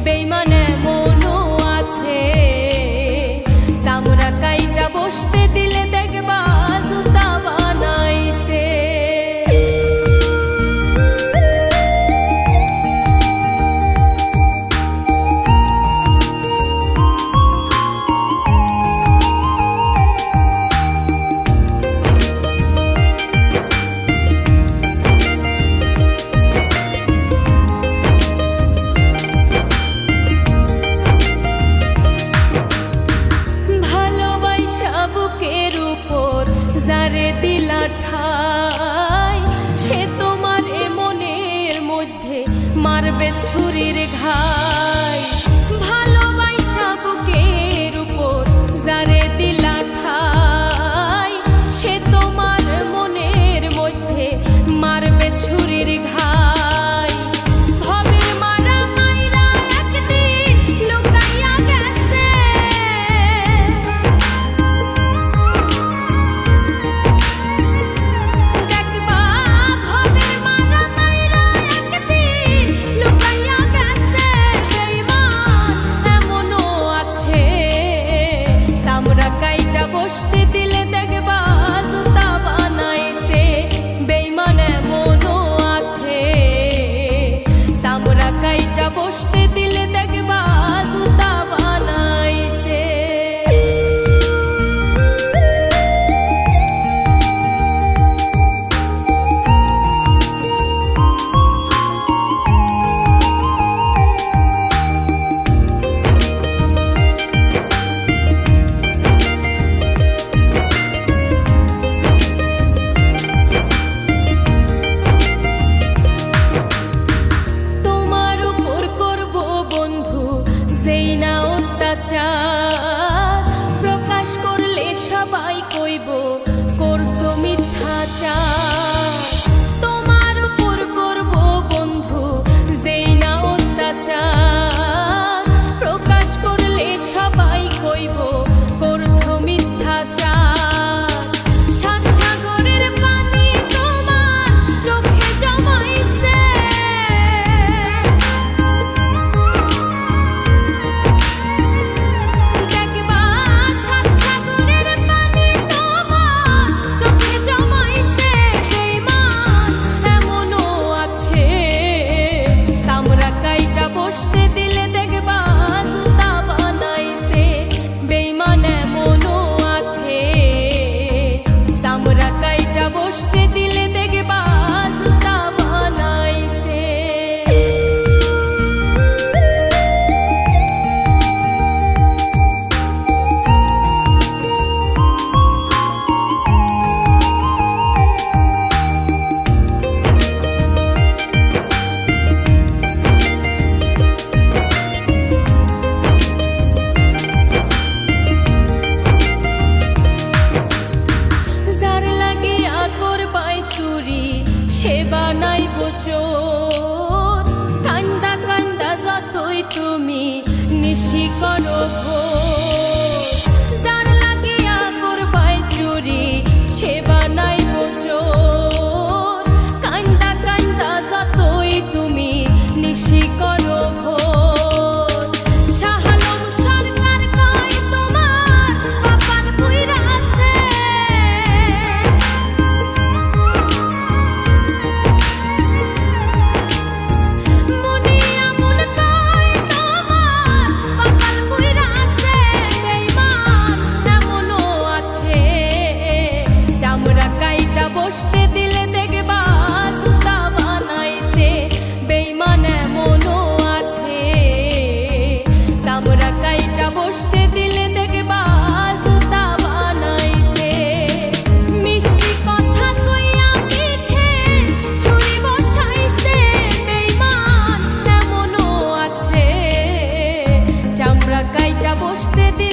বেইমান এমনও আছে, চামড়া কাইটা বসতে দিলে দেখবা জুতা বানাইছে। যারে দিলা ঠাই সে তোমার এ মনের মধ্যে মারবে ছুরির ঘাই। ভালোবাসা বুকের উপর যারে দিলা ঠাই সে তোমার মনের মধ্যে মারবে ছুরির ঘাই। ভবের মারা মাইরা একদিন লুকাইয়া গেছে, বসতে দিলে দেখবা জুতা বানাইছে। বেইমান এমনও আছে, চামড়া কাইটা বসতে দিলে দেখবা জুতা বানাইছে। প্রকাশ করলে সবাই কইব করছো মিথ্যাচার। তোমার উপর করব বন্ধু যেই না অত্যাচার, প্রকাশ করলে সবাই কইব করছো মিথ্যাচার। সাত সাগরের পানি তোমার চোখে জমাইছে, বসতে দিলে দেখবা জুতা বানাইছে। বেইমান এমনও আছে, চামড়া কাইটা বসতে দিলে দেখবা জুতা বানাইছে। সে বানাইব চোর, কান্দা কান্দা যতই তুমি নিশি করো ভোর। যার লাগিয়া করবাই চুরি সে বানাইব চোর, কান্দা কান্দা যতই তুমি নিশি করো ভোর। শাহালম সরকার কয় তোমার কপাল পুইরা আছে, বসতে দিলে দেখবা জুতা বানাইছে। বেইমান এমনও আছে, চামড়া কাইটা বসতে দিলে দেখবা জুতা বানাইছে। মিষ্টি কথা কইয়া পিঠে ছুরি বসাইছে, বেইমান এমনও আছে, চামড়া কাইটা বসতে দিলে